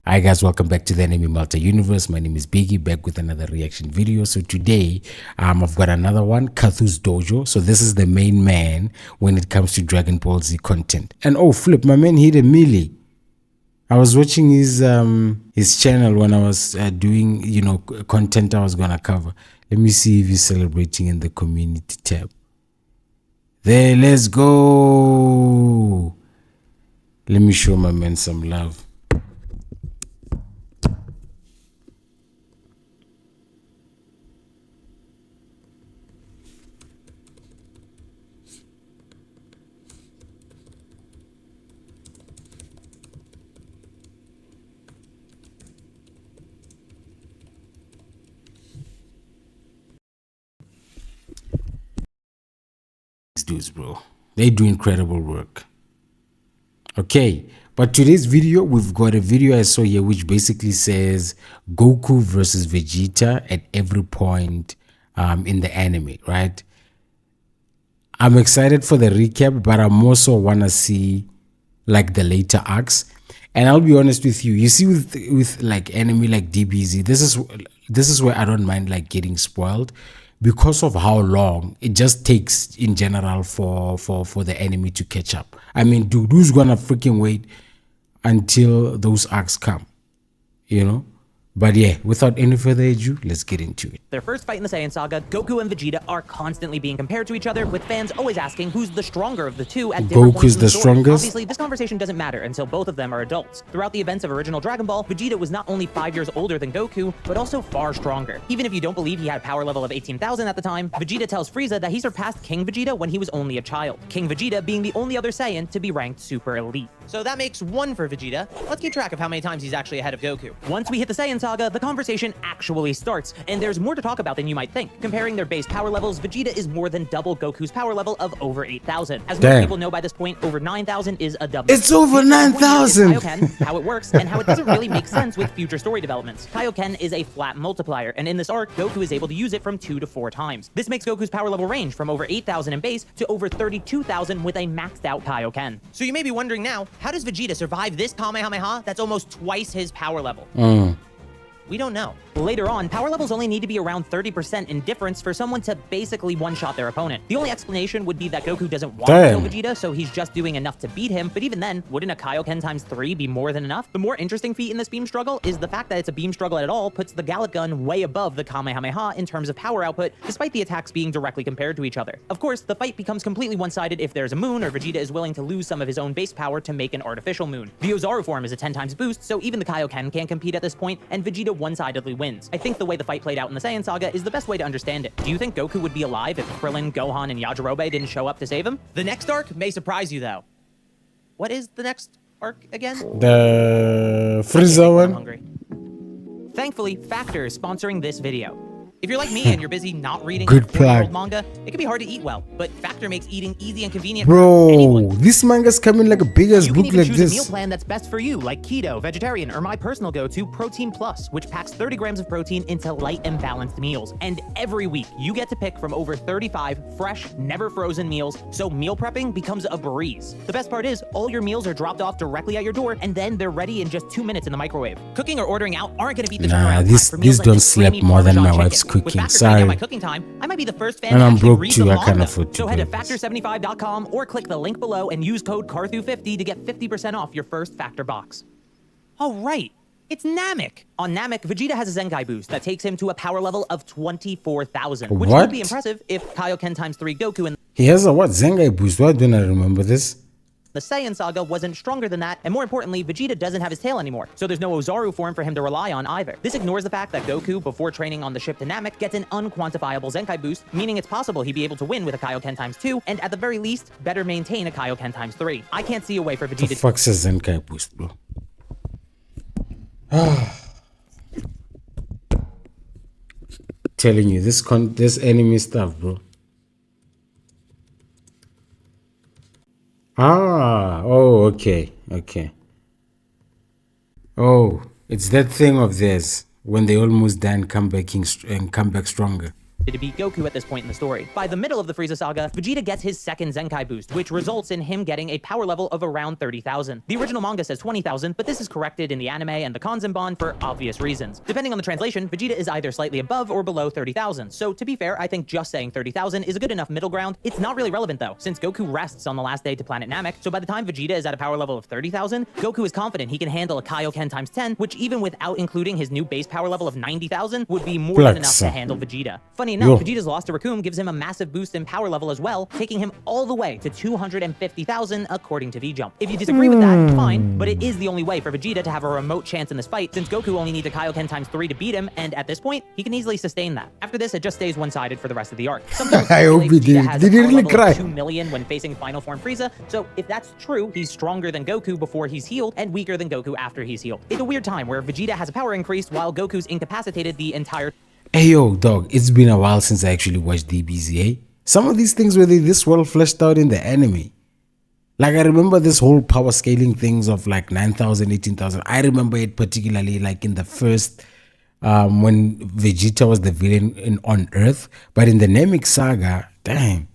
Hi guys, welcome back to the Anime Malta Universe. My name is Biggie, back with another reaction video. So today, I've got another one, Kathu's Dojo. So this is the main man when it comes to Dragon Ball Z content. And oh flip, my man hit a milli. I was watching his channel when I was doing, content I was gonna cover. Let me see if he's celebrating in the community tab. There, let's go. Let me show my man some love. Dudes, bro, they do incredible work. Okay, but today's video, we've got a video I saw here which basically says Goku versus Vegeta at every point in the anime, right? I'm excited for the recap, but I'm also wanna see like the later arcs. And I'll be honest with you, you see with like anime like DBZ, this is where I don't mind like getting spoiled because of how long it just takes in general for the anime to catch up. I mean, dude, who's gonna freaking wait until those arcs come, you know? But yeah, without any further ado, let's get into it. Their first fight in the Saiyan saga, Goku and Vegeta are constantly being compared to each other, with fans always asking who's the stronger of the two at different points in the story. Strongest? Obviously, this conversation doesn't matter until both of them are adults. Throughout the events of original Dragon Ball, Vegeta was not only 5 years older than Goku, but also far stronger. Even if you don't believe he had a power level of 18,000 at the time, Vegeta tells Frieza that he surpassed King Vegeta when he was only a child, King Vegeta being the only other Saiyan to be ranked super elite. So that makes 1 for Vegeta. Let's keep track of how many times he's actually ahead of Goku. Once we hit the Saiyan saga, the conversation actually starts, and there's more to talk about than you might think. Comparing their base power levels, Vegeta is more than double Goku's power level of over 8,000. As most people know by this point, over 9,000 is a double. It's over 9,000! Kaioken, how it works, and how it doesn't really make sense with future story developments. Kaioken is a flat multiplier, and in this arc, Goku is able to use it from 2 to 4 times. This makes Goku's power level range from over 8,000 in base to over 32,000 with a maxed out Kaioken. So you may be wondering now, how does Vegeta survive this Kamehameha that's almost twice his power level? We don't know. Later on, power levels only need to be around 30% in difference for someone to basically one-shot their opponent. The only explanation would be that Goku doesn't want to kill Vegeta, so he's just doing enough to beat him, but even then, wouldn't a Kaioken times 3 be more than enough? The more interesting feat in this beam struggle is the fact that it's a beam struggle at all puts the Gallic gun way above the Kamehameha in terms of power output, despite the attacks being directly compared to each other. Of course, the fight becomes completely one-sided if there's a moon or Vegeta is willing to lose some of his own base power to make an artificial moon. The Ozaru form is a 10 times boost, so even the Kaioken can't compete at this point, and Vegeta one-sidedly wins. I think the way the fight played out in the Saiyan saga is the best way to understand it. Do you think Goku would be alive if Krillin, Gohan, and Yajirobe didn't show up to save him? The next arc may surprise you, though. What is the next arc again? The Frieza one? I'm hungry. Thankfully, Factor is sponsoring this video. If you're like me and you're busy not reading old manga, it can be hard to eat well, but Factor makes eating easy and convenient for anyone. This manga's coming like a big ass book like this. You can even choose a meal plan that's best for you, like keto, vegetarian, or my personal go-to, Protein Plus, which packs 30 grams of protein into light and balanced meals. And every week, you get to pick from over 35 fresh, never frozen meals, so meal prepping becomes a breeze. The best part is, all your meals are dropped off directly at your door, and then they're ready in just 2 minutes in the microwave. Cooking or ordering out aren't gonna beat the turnaround time. These don't sleep more than my wife's cooking. Sorry. My cooking time, I might be the first fan to actually read the manga. So head to factor75.com or click the link below and use code CARTHU50 to get 50% off your first Factor box. Oh, right. It's Namek. On Namek, Vegeta has a Zenkai boost that takes him to a power level of 24,000, which would be impressive if Kaioken times 3 Goku and he has a what? Zenkai boost? Why don't I remember this? The Saiyan saga wasn't stronger than that, and more importantly, Vegeta doesn't have his tail anymore, so there's no Ozaru form for him to rely on either. This ignores the fact that Goku, before training on the ship to Namek, gets an unquantifiable Zenkai boost, meaning it's possible he'd be able to win with a Kaioken times 2, and at the very least, better maintain a Kaioken times 3. I can't see a way for Vegeta the fuck's a Zenkai boost, bro? Telling you, this enemy stuff, bro. Oh, okay. Oh, it's that thing of theirs when they almost die and come back stronger. to beat Goku at this point in the story. By the middle of the Frieza saga, Vegeta gets his second Zenkai boost, which results in him getting a power level of around 30,000. The original manga says 20,000, but this is corrected in the anime and the Kanzenban for obvious reasons. Depending on the translation, Vegeta is either slightly above or below 30,000. So to be fair, I think just saying 30,000 is a good enough middle ground. It's not really relevant though, since Goku rests on the last day to planet Namek, so by the time Vegeta is at a power level of 30,000, Goku is confident he can handle a Kaioken times 10, which even without including his new base power level of 90,000 would be more than enough to handle Vegeta. Funny enough, Vegeta's loss to Raccoon gives him a massive boost in power level as well, taking him all the way to 250,000 according to V-Jump. If you disagree with that, fine, but it is the only way for Vegeta to have a remote chance in this fight, since Goku only needs a Kaioken times 3 to beat him, and at this point, he can easily sustain that. After this, it just stays one-sided for the rest of the arc. I hope he did. Did he really cry? 2 million when facing Final Form Frieza, so if that's true, he's stronger than Goku before he's healed, and weaker than Goku after he's healed. It's a weird time where Vegeta has a power increase while Goku's incapacitated the entire. Hey yo, dog, it's been a while since I actually watched DBZ, eh? Some of these things were this well fleshed out in the anime. Like, I remember this whole power scaling things of like 9,000, 18,000. I remember it particularly like in the first, when Vegeta was the villain on Earth. But in the Namek saga, damn.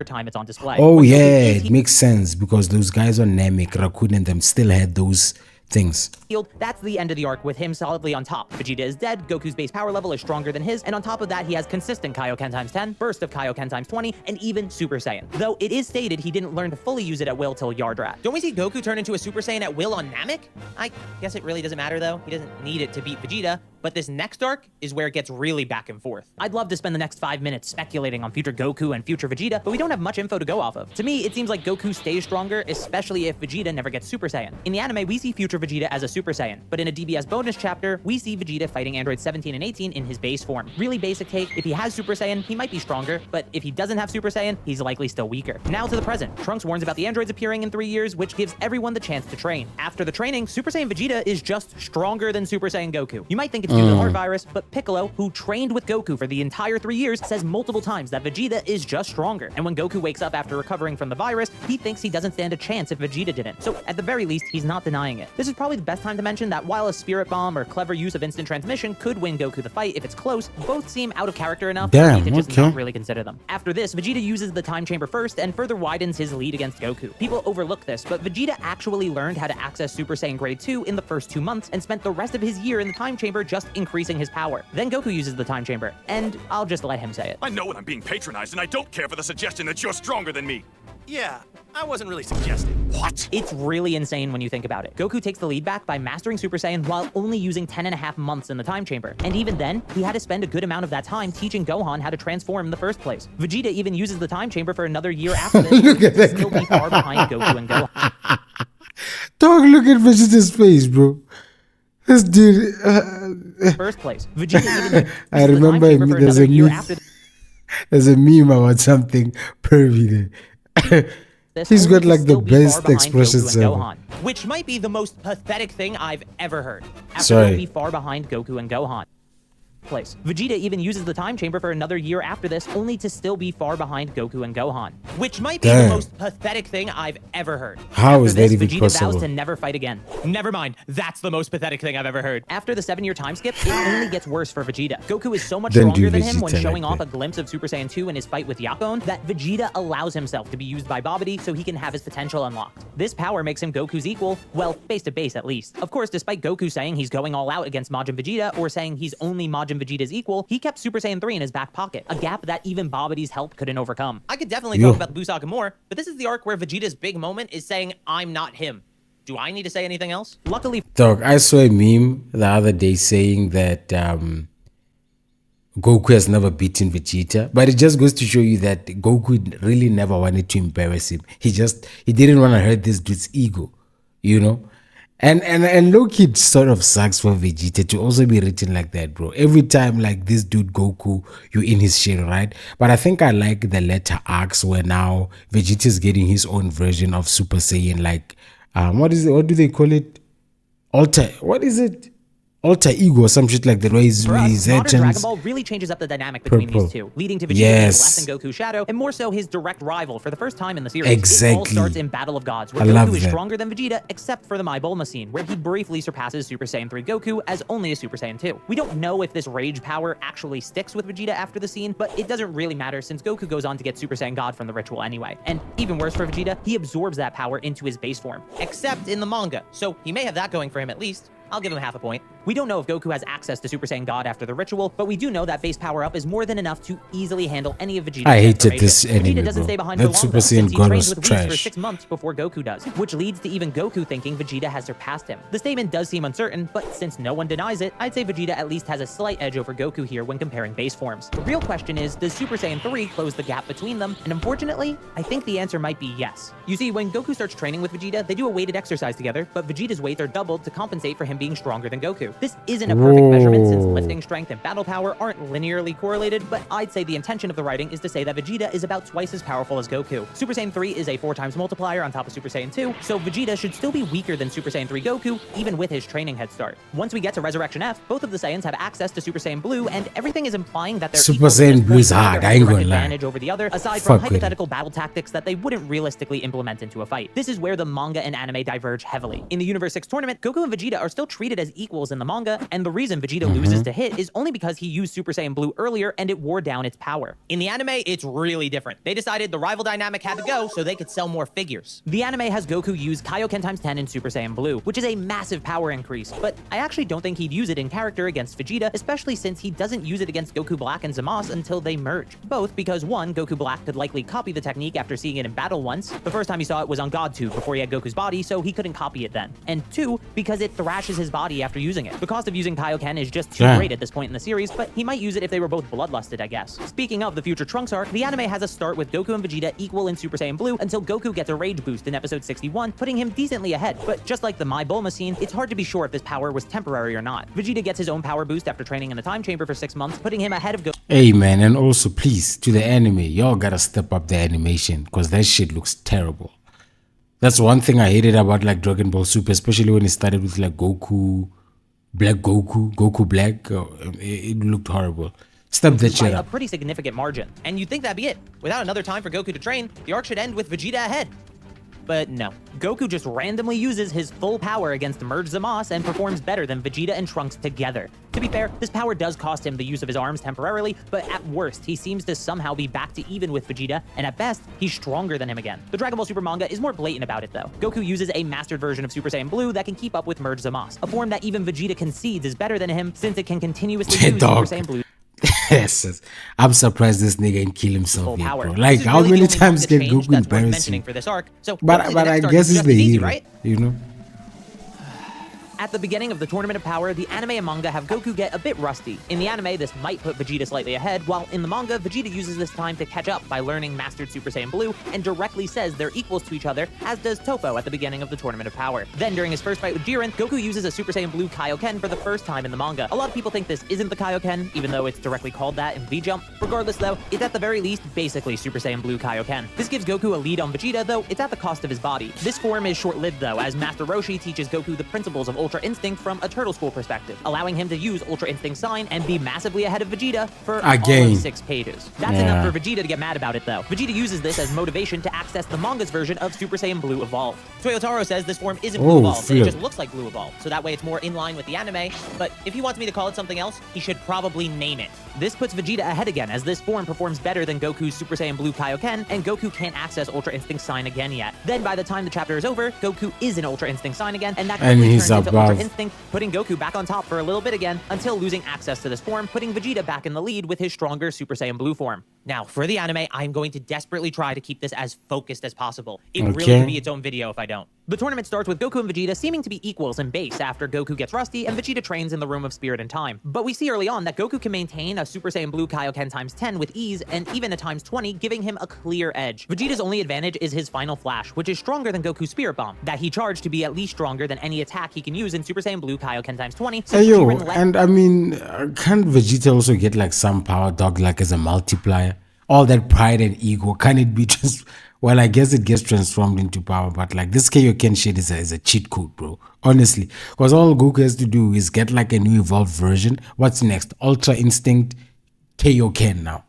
Time it's on display. Oh yeah, it makes sense because those guys on Namek, Raccoon and them still had those things. That's the end of the arc with him solidly on top. Vegeta is dead, Goku's base power level is stronger than his, and on top of that he has consistent Kaioken times 10, burst of Kaioken times 20, and even Super Saiyan. Though it is stated he didn't learn to fully use it at will till Yardrat. Don't we see Goku turn into a Super Saiyan at will on Namek? I guess it really doesn't matter though. He doesn't need it to beat Vegeta. But this next arc is where it gets really back and forth. I'd love to spend the next 5 minutes speculating on future Goku and future Vegeta, but we don't have much info to go off of. To me, it seems like Goku stays stronger, especially if Vegeta never gets Super Saiyan. In the anime, we see future Vegeta as a Super Saiyan, but in a DBS bonus chapter, we see Vegeta fighting androids 17 and 18 in his base form. Really basic take, if he has Super Saiyan, he might be stronger, but if he doesn't have Super Saiyan, he's likely still weaker. Now to the present. Trunks warns about the androids appearing in 3 years, which gives everyone the chance to train. After the training, Super Saiyan Vegeta is just stronger than Super Saiyan Goku. You might think it's due to the heart virus, but Piccolo, who trained with Goku for the entire 3 years, says multiple times that Vegeta is just stronger. And when Goku wakes up after recovering from the virus, he thinks he doesn't stand a chance if Vegeta didn't. So at the very least, he's not denying it. This is probably the best time to mention that while a Spirit Bomb or clever use of instant transmission could win Goku the fight if it's close, both seem out of character enough for me to just not really consider them. After this, Vegeta uses the Time Chamber first and further widens his lead against Goku. People overlook this, but Vegeta actually learned how to access Super Saiyan Grade 2 in the first 2 months and spent the rest of his year in the Time Chamber just increasing his power. Then Goku uses the Time Chamber, and I'll just let him say it. I know when I'm being patronized, and I don't care for the suggestion that you're stronger than me. Yeah, I wasn't really suggesting. What? It's really insane when you think about it. Goku takes the lead back by mastering Super Saiyan while only using 10.5 months in the Time Chamber. And even then, he had to spend a good amount of that time teaching Gohan how to transform in the first place. Vegeta even uses the Time Chamber for another year after this, to still be far behind Goku and Gohan. Dog, look at Vegeta's face, bro. This dude. First place. Vegeta even I remember there's a meme about something pervy there. He's got like the best expressions ever. Which might be the most pathetic thing I've ever heard. After he'll be far behind Goku and Gohan. Place. Vegeta even uses the Time Chamber for another year after this, only to still be far behind Goku and Gohan. Which might be the most pathetic thing I've ever heard. How is that even Vegeta possible? vows to never fight again. Never mind, that's the most pathetic thing I've ever heard. After the 7-year time skip, it only gets worse for Vegeta. Goku is so much stronger than him when showing off a glimpse of Super Saiyan 2 in his fight with Yakon that Vegeta allows himself to be used by Babidi so he can have his potential unlocked. This power makes him Goku's equal, well, base to base at least. Of course, despite Goku saying he's going all out against Majin Vegeta or saying he's only Majin Vegeta's equal, he kept Super Saiyan 3 in his back pocket, a gap that even Babidi's help couldn't overcome. I could definitely talk about the Buu Saga more, but this is the arc where Vegeta's big moment is saying, I'm not him. Do I need to say anything else? Luckily, dog, I saw a meme the other day saying that Goku has never beaten Vegeta, but it just goes to show you that Goku really never wanted to embarrass him. He didn't want to hurt this dude's ego, you know? And low-key it sort of sucks for Vegeta to also be written like that, bro. Every time like this dude Goku, you're in his shit, right? But I think I like the latter arcs where now Vegeta's getting his own version of Super Saiyan, like what do they call it? What is it? alter ego or some shit like that, where his For us, modern Dragon turns Ball really changes up the dynamic between purple. these two, leading to Vegeta Yes. being less than Goku's shadow, and more so his direct rival for the first time in the series. Exactly. It all starts in Battle of Gods, where I love Goku is that. stronger than Vegeta, except for the My Bulma scene, where he briefly surpasses Super Saiyan 3 Goku as only a Super Saiyan 2. We don't know if this rage power actually sticks with Vegeta after the scene, but it doesn't really matter since Goku goes on to get Super Saiyan God from the ritual anyway. And even worse for Vegeta, he absorbs that power into his base form. Except in the manga, so he may have that going for him at least. I'll give him half a point. We don't know if Goku has access to Super Saiyan God after the ritual, but we do know that base power-up is more than enough to easily handle any of Vegeta's I hated transformations. this anime, Vegeta doesn't bro. stay behind That for long, Super though, Saiyan since he God trains was with Whis for trash. 6 months before Goku does, which leads to even Goku thinking Vegeta has surpassed him. The statement does seem uncertain, but since no one denies it, I'd say Vegeta at least has a slight edge over Goku here when comparing base forms. The real question is, does Super Saiyan 3 close the gap between them? And unfortunately, I think the answer might be yes. You see, when Goku starts training with Vegeta, they do a weighted exercise together, but Vegeta's weights are doubled to compensate for him being stronger than Goku. This isn't a perfect measurement since Whoa. lifting strength and battle power aren't linearly correlated, but I'd say the intention of the writing is to say that Vegeta is about twice as powerful as Goku. Super Saiyan 3 is a 4 times multiplier on top of Super Saiyan 2, so Vegeta should still be weaker than Super Saiyan 3 Goku, even with his training head start. Once we get to Resurrection F, both of the Saiyans have access to Super Saiyan Blue, and everything is implying that they're Super equal to Saiyan this Blue point, is so neither hard, has I ain't direct gonna lie. advantage over the other, aside Fuck from with it. hypothetical battle tactics that they wouldn't realistically implement into a fight. This is where the manga and anime diverge heavily. In the Universe 6 tournament, Goku and Vegeta are still treated as equals in the manga, and the reason Vegeta loses to Hit is only because he used Super Saiyan Blue earlier and it wore down its power. In the anime, it's really different. They decided the rival dynamic had to go so they could sell more figures. The anime has Goku use Kaioken times 10 in Super Saiyan Blue, which is a massive power increase, but I actually don't think he'd use it in character against Vegeta, especially since he doesn't use it against Goku Black and Zamasu until they merge. Both because one, Goku Black could likely copy the technique after seeing it in battle once. The first time he saw it was on GodTube before he had Goku's body, so he couldn't copy it then. And two, because it thrashes his body after using it. The cost of using Kaioken is just too Yeah. great at this point in the series, but he might use it if they were both bloodlusted, I guess. Speaking of the future Trunks arc, the anime has a start with Goku and Vegeta equal in Super Saiyan Blue until Goku gets a rage boost in episode 61, putting him decently ahead. But just like the My Bulma scene, it's hard to be sure if this power was temporary or not. Vegeta gets his own power boost after training in the time chamber for 6 months, putting him ahead of Goku. Hey man, and also please, to the anime, y'all gotta step up the animation because that shit looks terrible. That's one thing I hated about like Dragon Ball Super, especially when it started with like Goku, Goku Black. It looked horrible. Step that by shit a up. pretty significant margin. And you'd think that'd be it. Without another time for Goku to train, the arc should end with Vegeta ahead. But no. Goku just randomly uses his full power against merged Zamasu and performs better than Vegeta and Trunks together. To be fair, this power does cost him the use of his arms temporarily, but at worst, he seems to somehow be back to even with Vegeta, and at best, he's stronger than him again. The Dragon Ball Super manga is more blatant about it though. Goku uses a mastered version of Super Saiyan Blue that can keep up with merged Zamasu, a form that even Vegeta concedes is better than him since it can continuously use Dog. Super Saiyan Blue Yes, I'm surprised this nigga ain't kill himself full yet, power. bro. Like, This is how really the many only times manga can change Goku that's worth embarrass mentioning you? for this arc. So But hopefully the I next arc guess is he's just the as easy, hero, right? you know? At the beginning of the Tournament of Power, the anime and manga have Goku get a bit rusty. In the anime, this might put Vegeta slightly ahead, while in the manga, Vegeta uses this time to catch up by learning Mastered Super Saiyan Blue and directly says they're equals to each other, as does Toppo at the beginning of the Tournament of Power. Then, during his first fight with Jiren, Goku uses a Super Saiyan Blue Kaioken for the first time in the manga. A lot of people think this isn't the Kaioken, even though it's directly called that in V-Jump. Regardless though, it's at the very least basically Super Saiyan Blue Kaioken. This gives Goku a lead on Vegeta, though it's at the cost of his body. This form is short-lived though, as Master Roshi teaches Goku the principles of Ultra Instinct from a Turtle School perspective, allowing him to use Ultra Instinct Sign and be massively ahead of Vegeta for all Again. of 6 pages. That's Yeah. enough for Vegeta to get mad about it though. Vegeta uses this as motivation to access the manga's version of Super Saiyan Blue Evolved. Toyotaro says this form isn't Oh, Blue Evolved, it flip. just looks like Blue Evolved, so that way it's more in line with the anime, but if he wants me to call it something else, he should probably name it. This puts Vegeta ahead again, as this form performs better than Goku's Super Saiyan Blue Kaioken, and Goku can't access Ultra Instinct Sign again yet. Then by the time the chapter is over, Goku is in Ultra Instinct Sign again, and that And quickly he's turns into above. Ultra Instinct, putting Goku back on top for a little bit again, until losing access to this form, putting Vegeta back in the lead with his stronger Super Saiyan Blue form. Now, for the anime, I'm going to desperately try to keep this as focused as possible. It really Okay. could be its own video if I don't. The tournament starts with Goku and Vegeta seeming to be equals in base after Goku gets rusty and Vegeta trains in the Room of Spirit and Time. But we see early on that Goku can maintain a Super Saiyan Blue Kaioken times 10 with ease and even a times 20, giving him a clear edge. Vegeta's only advantage is his final flash, which is stronger than Goku's Spirit Bomb, that he charged to be at least stronger than any attack he can use in Super Saiyan Blue Kaioken times 20. Hey yo, Jiren let- and I mean, can't Vegeta also get like some power, dog, like as a multiplier? All that pride and ego, can it be just Well, I guess it gets transformed into power, but like this Kaioken shit is a cheat code, bro. Honestly, because all Goku has to do is get like a new evolved version. What's next? Ultra Instinct Kaioken now.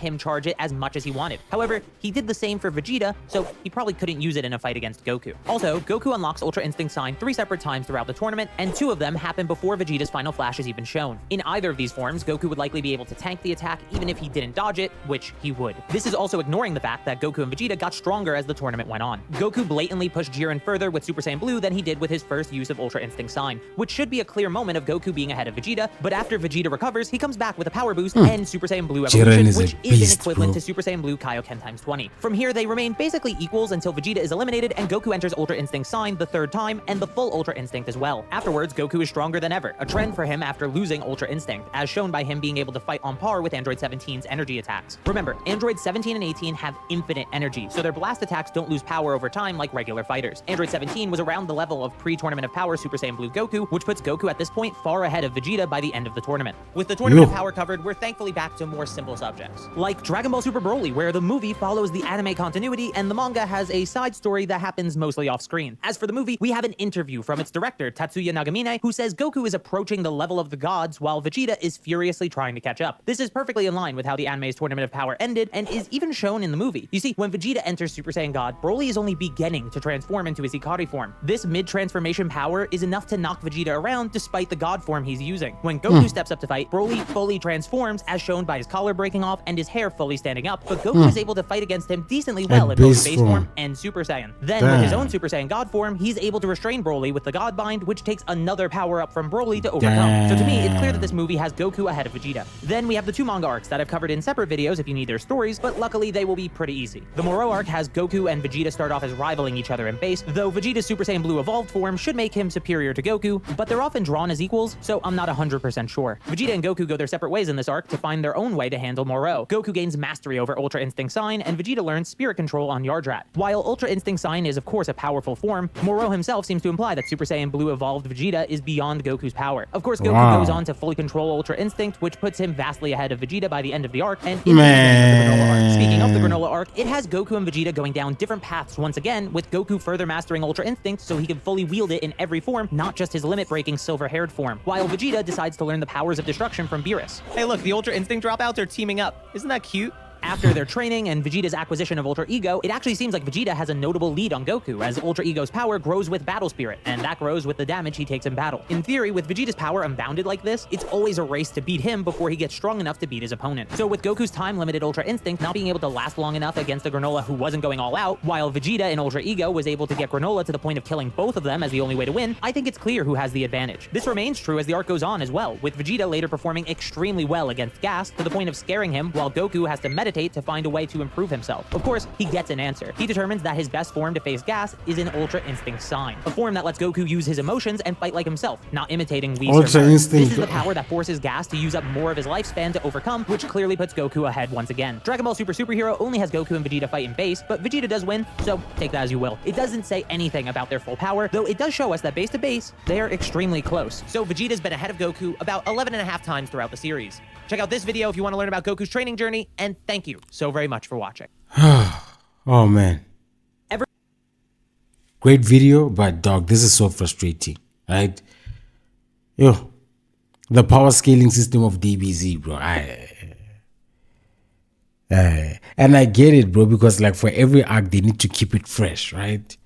him charge it as much as he wanted. However, he did the same for Vegeta, so he probably couldn't use it in a fight against Goku. Also, Goku unlocks Ultra Instinct Sign 3 separate times throughout the tournament, and 2 of them happen before Vegeta's final flash is even shown. In either of these forms, Goku would likely be able to tank the attack even if he didn't dodge it, which he would. This is also ignoring the fact that Goku and Vegeta got stronger as the tournament went on. Goku blatantly pushed Jiren further with Super Saiyan Blue than he did with his first use of Ultra Instinct Sign, which should be a clear moment of Goku being ahead of Vegeta, but after Vegeta recovers, he comes back with a power boost and Super Saiyan Blue evolution, which is an equivalent to Super Saiyan Blue Kaioken times 20. From here, they remain basically equals until Vegeta is eliminated and Goku enters Ultra Instinct Sign the 3rd time and the full Ultra Instinct as well. Afterwards, Goku is stronger than ever, a trend for him after losing Ultra Instinct, as shown by him being able to fight on par with Android 17's energy attacks. Remember, Android 17 and 18 have infinite energy, so their blast attacks don't lose power over time like regular fighters. Android 17 was around the level of pre-Tournament of Power Super Saiyan Blue Goku, which puts Goku at this point far ahead of Vegeta by the end of the tournament. With the Tournament of Power covered, we're thankfully back to more simple subjects, like Dragon Ball Super Broly, where the movie follows the anime continuity and the manga has a side story that happens mostly off screen. As for the movie, we have an interview from its director, Tatsuya Nagamine, who says Goku is approaching the level of the gods while Vegeta is furiously trying to catch up. This is perfectly in line with how the anime's Tournament of Power ended and is even shown in the movie. You see, when Vegeta enters Super Saiyan God, Broly is only beginning to transform into his Ikari form. This mid-transformation power is enough to knock Vegeta around despite the god form he's using. When Goku steps up to fight, Broly fully transforms, as shown by his collar breaking off and his hair fully standing up, but Goku is able to fight against him decently well in both base form and Super Saiyan. Then, with his own Super Saiyan God form, he's able to restrain Broly with the God Bind, which takes another power up from Broly to overcome. So to me, it's clear that this movie has Goku ahead of Vegeta. Then we have the 2 manga arcs that I've covered in separate videos if you need their stories, but luckily they will be pretty easy. The Moro arc has Goku and Vegeta start off as rivaling each other in base, though Vegeta's Super Saiyan Blue evolved form should make him superior to Goku, but they're often drawn as equals, so I'm not 100% sure. Vegeta and Goku go their separate ways in this arc to find their own way to handle Moro. Goku gains mastery over Ultra Instinct Sign, and Vegeta learns spirit control on Yardrat. While Ultra Instinct Sign is of course a powerful form, Moro himself seems to imply that Super Saiyan Blue evolved Vegeta is beyond Goku's power. Of course, Goku goes on to fully control Ultra Instinct, which puts him vastly ahead of Vegeta by the end of the arc, and in the Granola arc. Speaking of the Granola arc, it has Goku and Vegeta going down different paths once again, with Goku further mastering Ultra Instinct so he can fully wield it in every form, not just his limit-breaking silver-haired form, while Vegeta decides to learn the powers of destruction from Beerus. Hey look, the Ultra Instinct dropouts are teaming up. Isn't that cute? After their training and Vegeta's acquisition of Ultra Ego, it actually seems like Vegeta has a notable lead on Goku, as Ultra Ego's power grows with Battle Spirit, and that grows with the damage he takes in battle. In theory, with Vegeta's power unbounded like this, it's always a race to beat him before he gets strong enough to beat his opponent. So with Goku's time-limited Ultra Instinct not being able to last long enough against a Granola who wasn't going all out, while Vegeta in Ultra Ego was able to get Granola to the point of killing both of them as the only way to win, I think it's clear who has the advantage. This remains true as the arc goes on as well, with Vegeta later performing extremely well against Gas to the point of scaring him, while Goku has to meditate to find a way to improve himself. Of course, he gets an answer. He determines that his best form to face Gas is an Ultra Instinct Sign, a form that lets Goku use his emotions and fight like himself, not imitating Whis. Ultra Instinct. This is the power that forces Gas to use up more of his lifespan to overcome, which clearly puts Goku ahead once again. Dragon Ball Super Superhero only has Goku and Vegeta fight in base, but Vegeta does win, so take that as you will. It doesn't say anything about their full power, though it does show us that base to base, they are extremely close. So Vegeta's been ahead of Goku about 11.5 times throughout the series. Check out this video if you want to learn about Goku's training journey, and thank you so very much for watching. Oh man. Great video, but dog, this is so frustrating, right? Yo, the power scaling system of DBZ, bro. And I get it, bro, because like for every arc they need to keep it fresh, right?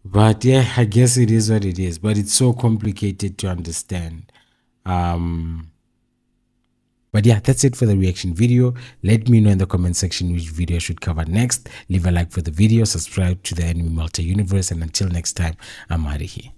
But yeah, I guess it is what it is, but it's so complicated to understand. But yeah, that's it for the reaction video. Let me know in the comment section which video I should cover next. Leave a like for the video, subscribe to the Anime Multi Universe, and until next time, I'm out of here.